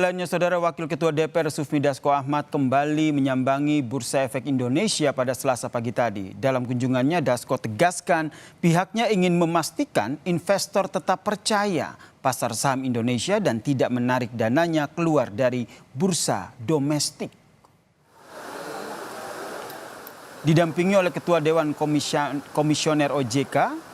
Lainnya, Saudara Wakil Ketua DPR Sufmi Dasko Ahmad kembali menyambangi Bursa Efek Indonesia pada Selasa pagi tadi. Dalam kunjungannya, Dasko tegaskan pihaknya ingin memastikan investor tetap percaya pasar saham Indonesia dan tidak menarik dananya keluar dari bursa domestik. Didampingi oleh Ketua Dewan Komisioner OJK,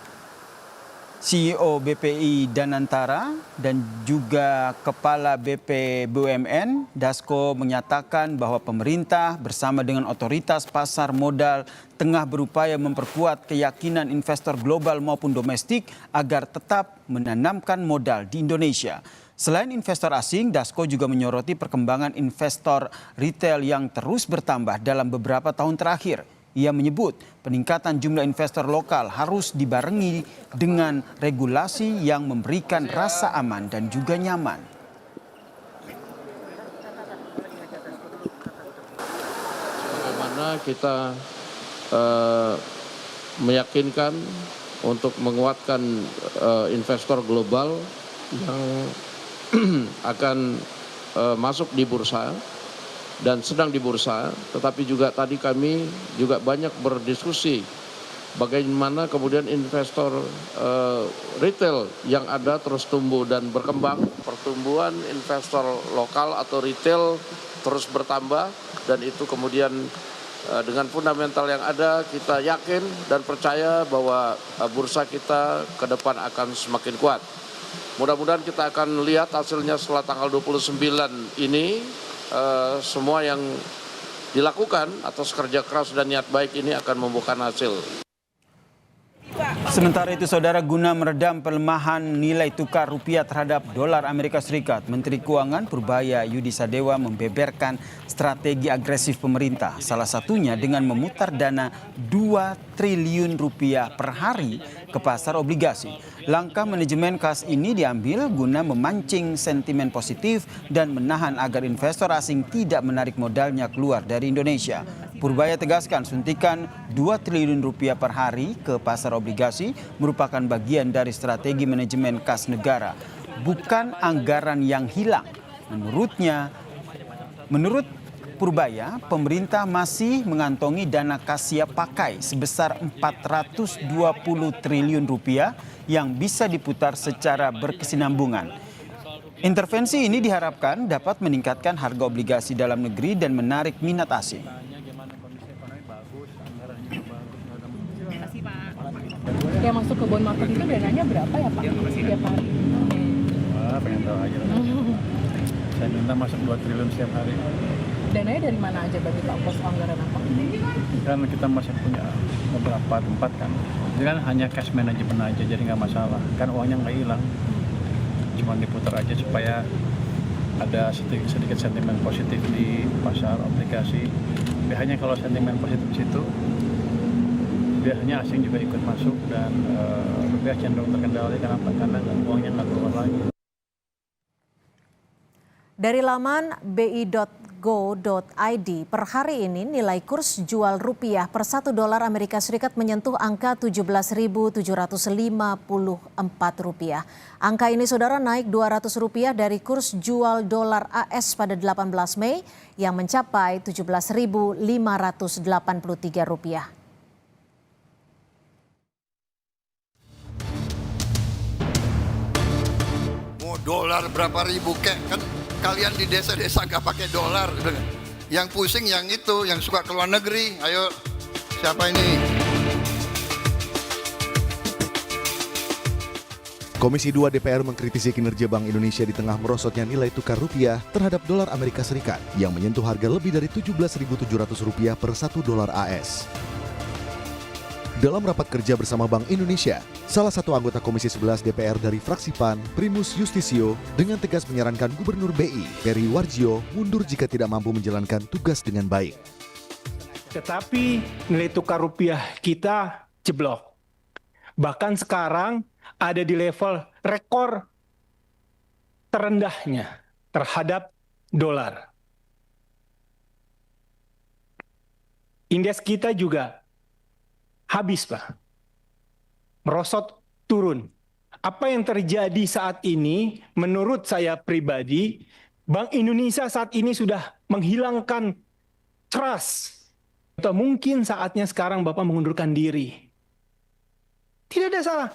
CEO BPI Danantara dan juga Kepala BP BUMN, Dasko menyatakan bahwa pemerintah bersama dengan otoritas pasar modal tengah berupaya memperkuat keyakinan investor global maupun domestik agar tetap menanamkan modal di Indonesia. Selain investor asing, Dasko juga menyoroti perkembangan investor retail yang terus bertambah dalam beberapa tahun terakhir. Ia menyebut peningkatan jumlah investor lokal harus dibarengi dengan regulasi yang memberikan rasa aman dan juga nyaman. Bagaimana kita meyakinkan untuk menguatkan investor global yang akan masuk di bursa dan sedang di bursa, tetapi juga tadi kami juga banyak berdiskusi bagaimana kemudian investor retail yang ada terus tumbuh dan berkembang. Pertumbuhan investor lokal atau retail terus bertambah dan itu kemudian dengan fundamental yang ada kita yakin dan percaya bahwa bursa kita ke depan akan semakin kuat. Mudah-mudahan kita akan lihat hasilnya setelah tanggal 29 ini. Semua yang dilakukan atas kerja keras dan niat baik ini akan membuahkan hasil. Sementara itu, Saudara, guna meredam pelemahan nilai tukar rupiah terhadap dolar Amerika Serikat, Menteri Keuangan Purbaya Yudi Sadewa membeberkan strategi agresif pemerintah, salah satunya dengan memutar dana 2 triliun rupiah per hari ke pasar obligasi. Langkah manajemen kas ini diambil guna memancing sentimen positif dan menahan agar investor asing tidak menarik modalnya keluar dari Indonesia. Purbaya tegaskan suntikan 2 triliun rupiah per hari ke pasar obligasi merupakan bagian dari strategi manajemen kas negara, bukan anggaran yang hilang. Menurut Purbaya, pemerintah masih mengantongi dana kas siap pakai sebesar 420 triliun rupiah yang bisa diputar secara berkesinambungan. Intervensi ini diharapkan dapat meningkatkan harga obligasi dalam negeri dan menarik minat asing. Yang masuk ke bond market itu dananya berapa ya Pak? Setiap hari? Pengen tahu aja. Saya minta masuk 2 triliun setiap hari. Dananya dari mana aja bagi Pak? Pos anggaran apa? Kan kita masih punya beberapa tempat kan. Jadi kan hanya cash management aja, jadi nggak masalah. Kan uangnya nggak hilang. Cuma diputar aja supaya ada sedikit sentimen positif di pasar obligasi. Biasanya kalau sentimen positif di situ, biasanya asing juga ikut masuk dan rupiah cenderung terkendali karena uangnya nggak keluar lagi. Dari laman bi.go.id, per hari ini nilai kurs jual rupiah per 1 dolar Amerika Serikat menyentuh angka 17.754 rupiah. Angka ini, Saudara, naik 200 rupiah dari kurs jual dolar AS pada 18 Mei yang mencapai 17.583 rupiah. Mau dolar berapa ribu kek kan? Kalian di desa-desa gak pakai dolar. Yang pusing yang itu, yang suka ke luar negeri. Ayo, siapa ini? Komisi 2 DPR mengkritisi kinerja Bank Indonesia di tengah merosotnya nilai tukar rupiah terhadap dolar Amerika Serikat yang menyentuh harga lebih dari Rp17.700 per 1 dolar AS. Dalam rapat kerja bersama Bank Indonesia, salah satu anggota Komisi 11 DPR dari fraksi PAN, Primus Yustisio, dengan tegas menyarankan Gubernur BI, Peri Warjio, mundur jika tidak mampu menjalankan tugas dengan baik. Tetapi nilai tukar rupiah kita jeblok. Bahkan sekarang ada di level rekor terendahnya terhadap dolar. Indeks kita juga habis, Pak. Merosot turun. Apa yang terjadi saat ini menurut saya pribadi Bank Indonesia saat ini sudah menghilangkan trust. Atau mungkin saatnya sekarang Bapak mengundurkan diri. Tidak ada salah.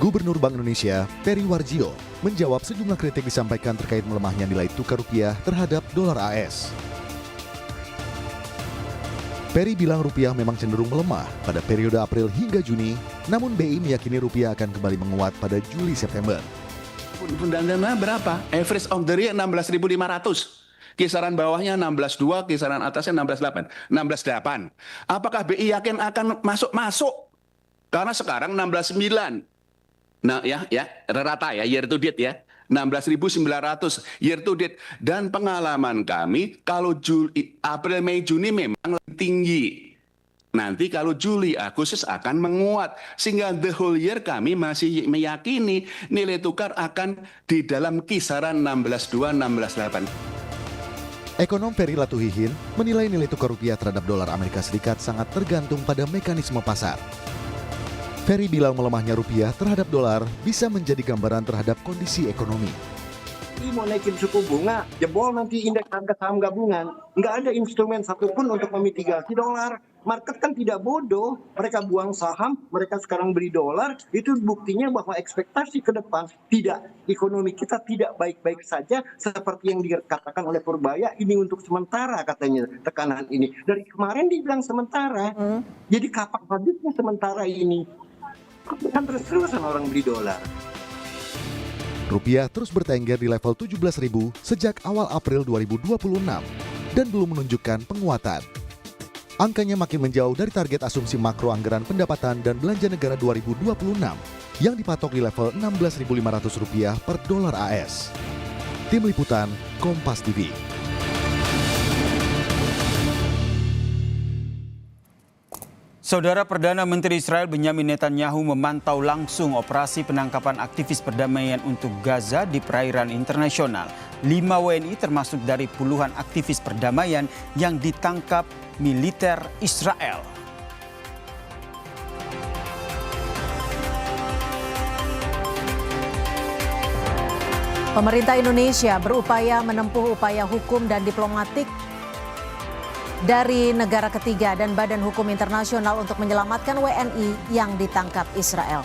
Gubernur Bank Indonesia, Peri Warjio, menjawab sejumlah kritik disampaikan terkait melemahnya nilai tukar rupiah terhadap dolar AS. Peri bilang rupiah memang cenderung melemah pada periode April hingga Juni, namun BI meyakini rupiah akan kembali menguat pada Juli-September. Fundamentalnya berapa? Average of the year 16.500. Kisaran bawahnya 16.2, kisaran atasnya 16.8. 16.8. Apakah BI yakin akan masuk? Karena sekarang 16.9. Nah ya rata ya year to date ya. 16.900 year to date. Dan pengalaman kami kalau April, Mei, Juni memang lebih tinggi. Nanti kalau Juli, Agustus akan menguat. Sehingga the whole year kami masih meyakini nilai tukar akan di dalam kisaran 16.2, 16.8. Ekonom Peri Latuhihin menilai nilai tukar rupiah terhadap dolar Amerika Serikat sangat tergantung pada mekanisme pasar. Peri bilang melemahnya rupiah terhadap dolar bisa menjadi gambaran terhadap kondisi ekonomi. Mau naikin suku bunga, jebol nanti indeks harga saham gabungan. Nggak ada instrumen satupun untuk memitigasi dolar. Market kan tidak bodoh, mereka buang saham, mereka sekarang beli dolar, itu buktinya bahwa ekspektasi ke depan tidak, ekonomi kita tidak baik-baik saja seperti yang dikatakan oleh Purbaya, ini untuk sementara katanya tekanan ini. Dari kemarin dibilang sementara, jadi kapan habisnya sementara ini? Kan terus-terusan orang beli dolar. Rupiah terus bertengger di level 17.000 sejak awal April 2026 dan belum menunjukkan penguatan. Angkanya makin menjauh dari target asumsi makro anggaran pendapatan dan belanja negara 2026 yang dipatok di level Rp16.500 per dolar AS. Tim Liputan, Kompas TV. Saudara Perdana Menteri Israel Benyamin Netanyahu memantau langsung operasi penangkapan aktivis perdamaian untuk Gaza di perairan internasional. 5 WNI termasuk dari puluhan aktivis perdamaian yang ditangkap militer Israel. Pemerintah Indonesia berupaya menempuh upaya hukum dan diplomatik dari negara ketiga dan Badan Hukum Internasional untuk menyelamatkan WNI yang ditangkap Israel.